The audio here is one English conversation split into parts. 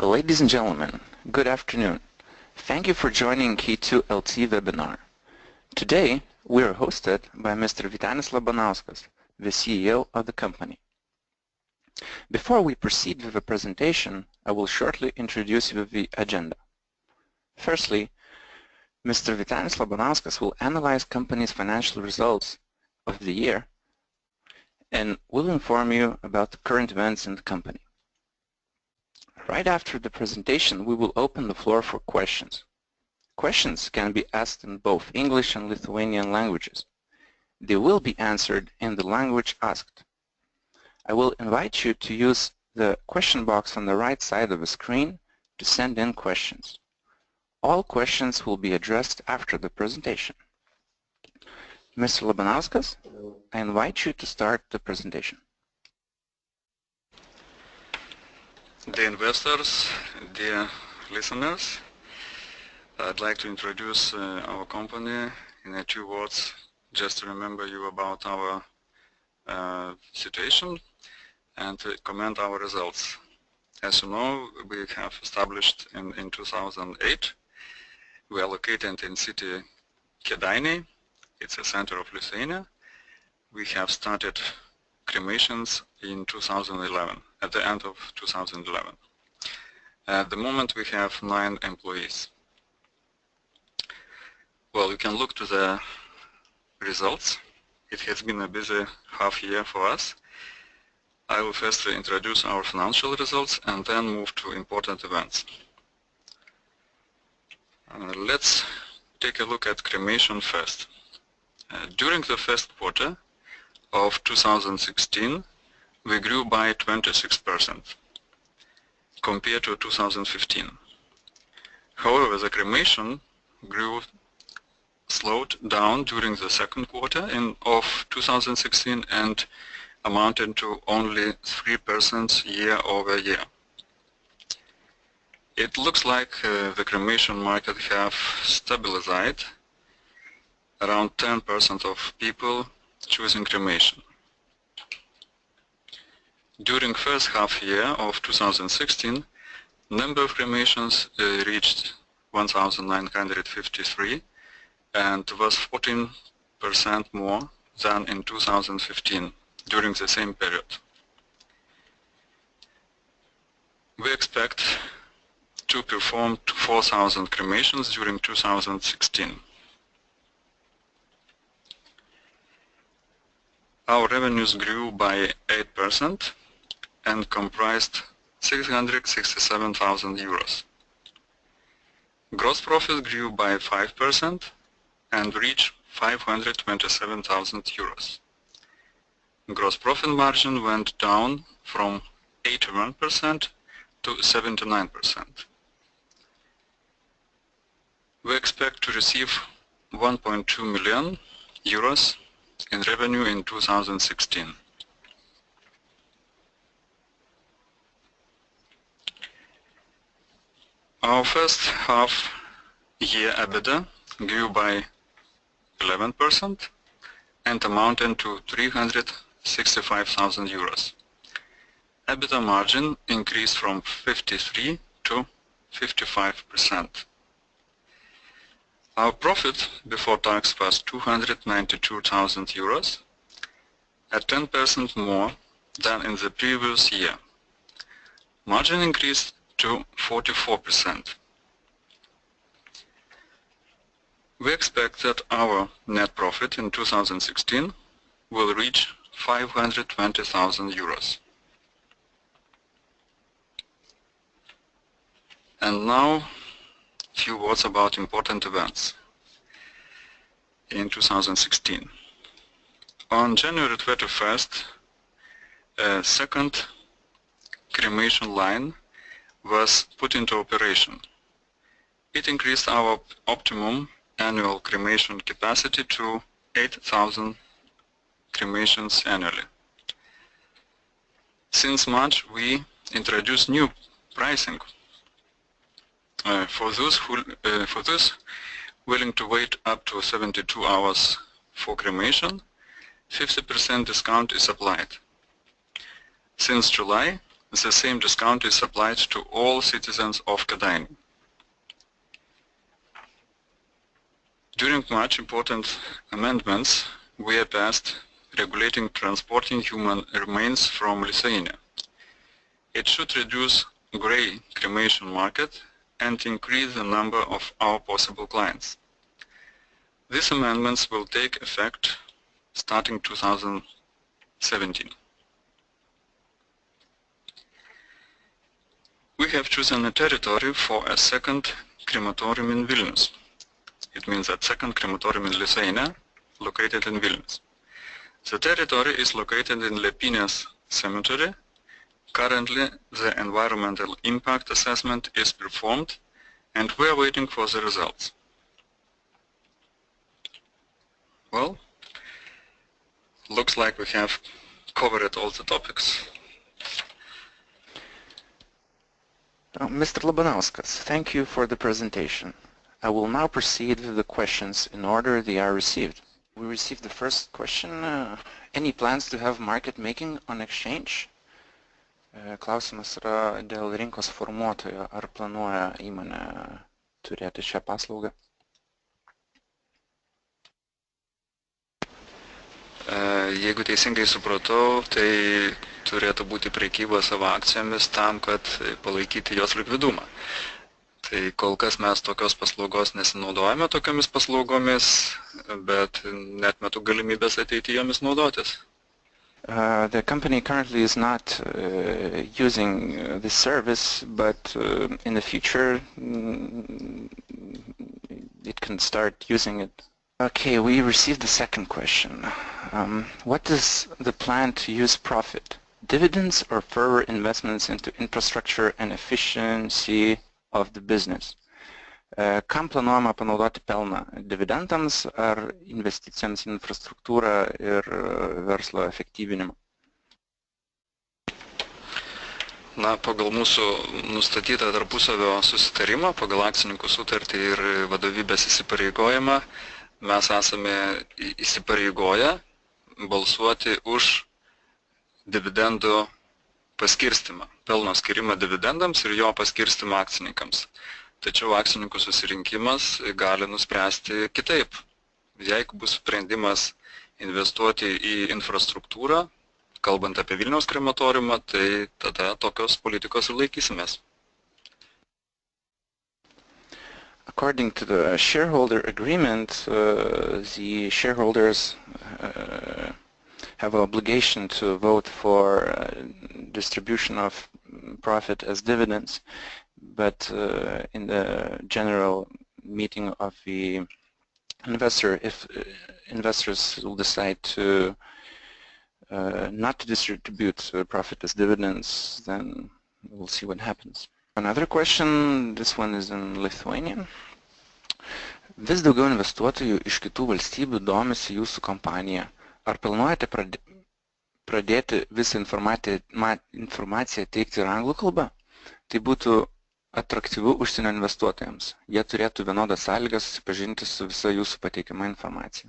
Ladies and gentlemen, good afternoon. Thank you for joining K2 LT webinar. Today, we are hosted by Mr. Vytenis Labanauskas, the CEO of the company. Before we proceed with the presentation, I will shortly introduce you with the agenda. Firstly, Mr. Vytenis Labanauskas will analyze company's financial results of the year and will inform you about the current events in the company. Right after the presentation, we will open the floor for questions. Questions can be asked in both English and Lithuanian languages. They will be answered in the language asked. I will invite you to use the question box on the right side of the screen to send in questions. All questions will be addressed after the presentation. Mr. Labanauskas, I invite you to start the presentation. Dear investors, dear listeners, I'd like to introduce our company in a few words, just to remember you about our situation and to comment our results. As you know, we have established in 2008. We are located in city Kėdainiai. It's a center of Lithuania. We have started cremations in 2011, at the end of 2011. At the moment we have 9 employees. Well, you can look to the results. It has been a busy half year for us. I will first introduce our financial results and then move to important events. Let's take a look at cremation first. During the first quarter of 2016, we grew by 26% compared to 2015. However, the cremation slowed down during the second quarter of 2016 and amounted to only 3% year-over-year. It looks like the cremation market have stabilized. Around 10% of people choosing cremation. During first half year of 2016, number of cremations reached 1,953 and was 14% more than in 2015 during the same period. We expect to perform 4,000 cremations during 2016. Our revenues grew by 8% and comprised 667,000 euros. Gross profit grew by 5% and reached 527,000 euros. Gross profit margin went down from 81% to 79%. We expect to receive 1.2 million euros in revenue in 2016. Our first half year EBITDA grew by 11% and amounted to 365,000 euros. EBITDA margin increased from 53% to 55%. Our profit before tax was 292,000 euros, at 10% more than in the previous year. Margin increased to 44%. We expect that our net profit in 2016 will reach 520,000 euros. And now, few words about important events in 2016. On January 21st, a second cremation line was put into operation. It increased our optimum annual cremation capacity to 8,000 cremations annually. Since March, we introduced new pricing. For those willing to wait up to 72 hours for cremation, 50% discount is applied. Since July, the same discount is applied to all citizens of Kėdainiai. During March, important amendments were passed regulating transporting human remains from Lithuania. It should reduce grey cremation market and increase the number of our possible clients. These amendments will take effect starting 2017. We have chosen a territory for a second crematorium in Vilnius. It means a second crematorium in Lithuania, located in Vilnius. The territory is located in Liepynės cemetery. Currently, the environmental impact assessment is performed, and we are waiting for the results. Well, looks like we have covered all the topics. Mr. Labanauskas, thank you for the presentation. I will now proceed with the questions in order they are received. We received the first question. Any plans to have market making on exchange? Klausimas yra dėl rinkos formuotojo. Ar planuoja įmonė turėti šią paslaugą? Jeigu teisingai supratau, tai turėtų būti prekyba savo akcijomis tam, kad palaikyti jos likvidumą. Tai kol kas mes tokios paslaugos nesinaudojame tokiamis paslaugomis, bet neatmetu galimybės ateityje jomis naudotis. The company currently is not using this service, but in the future it can start using it. Okay, we received the second question. What is the plan to use profit? Dividends or further investments into infrastructure and efficiency of the business? Kam planuojama panaudoti pelną? Dividendams ar investicijoms į infrastruktūrą ir verslo efektyvinimą? Na, pagal mūsų nustatytą tarpusavio susitarimą, pagal akcininkų sutartį ir vadovybės įsipareigojimą, mes esame įsipareigoję balsuoti už dividendų paskirstimą, pelno skirimą dividendams ir jo paskirstimą akcininkams. Tačiau akcininkų susirinkimas gali nuspręsti kitaip. Jeigu bus sprendimas investuoti į infrastruktūrą, kalbant apie Vilniaus krematoriumą, tai tada tokios politikos ir laikysimės. According to the shareholder agreement, the shareholders have an obligation to vote for distribution of profit as dividends, but in the general meeting of the investor, if investors will decide to not to distribute profit as dividends, then we'll see what happens. Another question, this one is in Lithuanian. Vis daugiau investuotojų iš kitų valstybių domisi jūsų kompanija. Ar planuojate pradėti visą informaciją teikti ir anglų kalba? Tai būtų atraktyvu užsienio investuotojams. Jie turėtų vienodas sąlygas susipažinti su visa jūsų pateikiama informacija.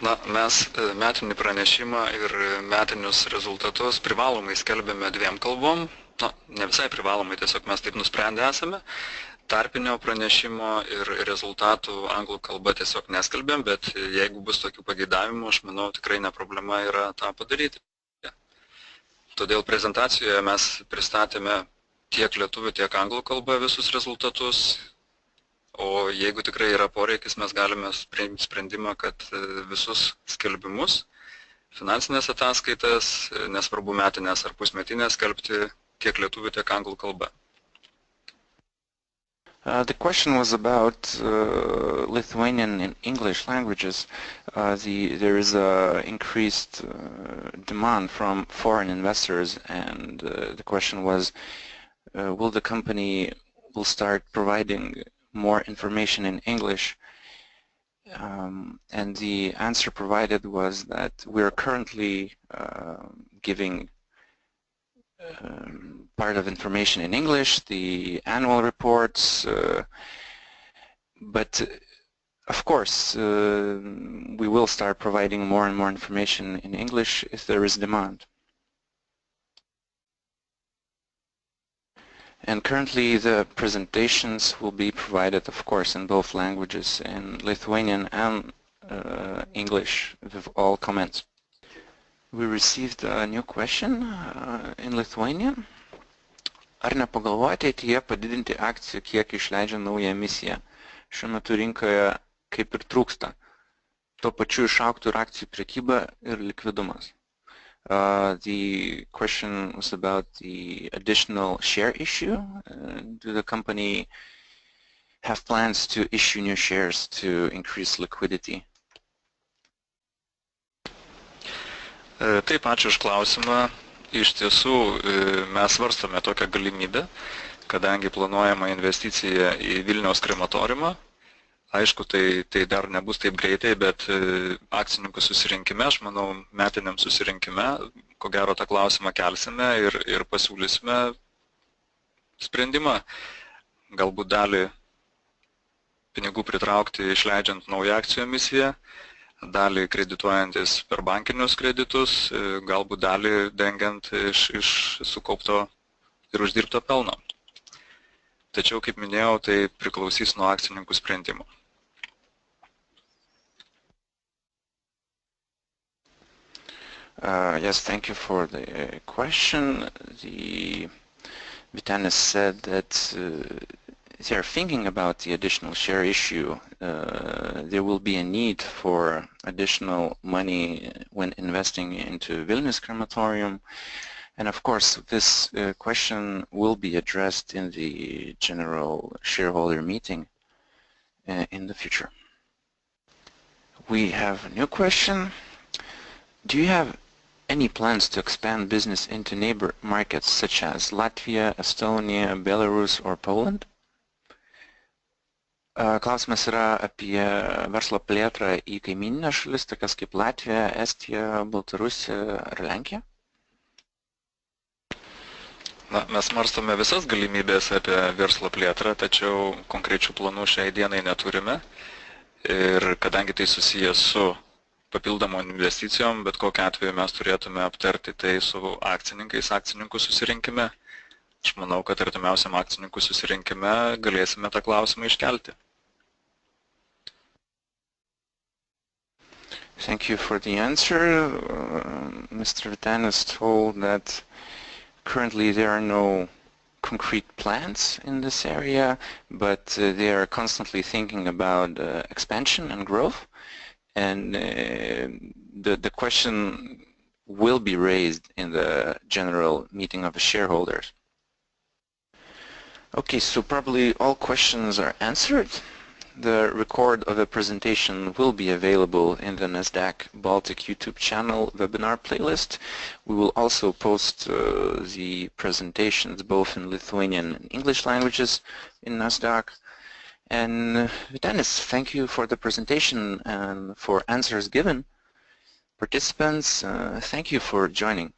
Na, mes metinį pranešimą ir metinius rezultatus privalomai skelbėme dviem kalbom. Na, ne visai privalomai, tiesiog mes taip nusprendę esame. Tarpinio pranešimo ir rezultatų anglų kalba tiesiog neskelbėm, bet jeigu bus tokių pageidavimų, aš manau, tikrai ne problema yra tą padaryti. Todėl prezentacijoje mes pristatėme tiek lietuvių, tiek anglų kalba visus rezultatus, o jeigu tikrai yra poreikis, mes galime priimti sprendimą, kad visus skelbimus, finansinės ataskaitas, nesvarbu metinės ar pusmetinės, skelbti tiek lietuvių, tiek anglų kalba. The question was about Lithuanian and English languages. There is increased demand from foreign investors, and the question was, will the company will start providing more information in English? And the answer provided was that we are currently giving part of information in English, the annual reports, but Of course, we will start providing more and more information in English if there is demand. And currently the presentations will be provided, of course, in both languages, in Lithuanian and English, with all comments. We received a new question in Lithuanian. Ar nepagalvojate ateityje padidinti akcijų kiekį išleidžia naują emisiją? Šiuo metu rinkoje kaip ir trūksta. Tuo pačiu išaugtų ir akcijų prekyba ir likvidumas. The question was about the additional share issue. Do the company have plans to issue new shares to increase liquidity? Taip, ačiū už klausimą. Iš tiesų, mes svarstome tokią galimybę, kadangi planuojama investicija į Vilniaus krematoriumą. Aišku, tai dar nebus taip greitai, bet akcininkų susirinkime, aš manau, metiniam susirinkime, ko gero tą klausimą kelsime ir pasiūlysime sprendimą. Galbūt dalį pinigų pritraukti išleidžiant naują akcijų emisiją, dalį kredituojantis per bankinius kreditus, galbūt dalį dengiant iš sukaupto ir uždirbto pelno. Tačiau, kaip minėjau, tai priklausys nuo akcininkų sprendimo. Yes, thank you for the question. Vytenis said that they are thinking about the additional share issue. There will be a need for additional money when investing into Vilnius crematorium. And of course, this question will be addressed in the general shareholder meeting in the future. We have a new question. Do you have any plans to expand business into neighbor markets such as Latvia, Estonia, Belarus, or Poland? Klausimas yra apie verslo plėtrą į kaimyninės šalis, tokias kaip Latvija, Estija, Baltarusija ar Lenkija? Mes marstome visas galimybės apie verslo plėtrą, tačiau konkrečių planų šiai dienai neturime. Ir kadangi tai susijęs su papildomom investicijom, bet kokiu atveju mes turėtume aptarti tai su akcininkais, akcininkų susirinkime. Aš manau, kad artimiausiam akcininkų susirinkime galėsime tą klausimą iškelti. Thank you for the answer. Mr. Vytenis told that currently there are no concrete plans in this area, but they are constantly thinking about expansion and growth. And the question will be raised in the general meeting of the shareholders. Okay, so probably all questions are answered. The record of the presentation will be available in the Nasdaq Baltic YouTube channel webinar playlist. We will also post the presentations both in Lithuanian and English languages in Nasdaq. And Vytenis, thank you for the presentation and for answers given. Participants, thank you for joining.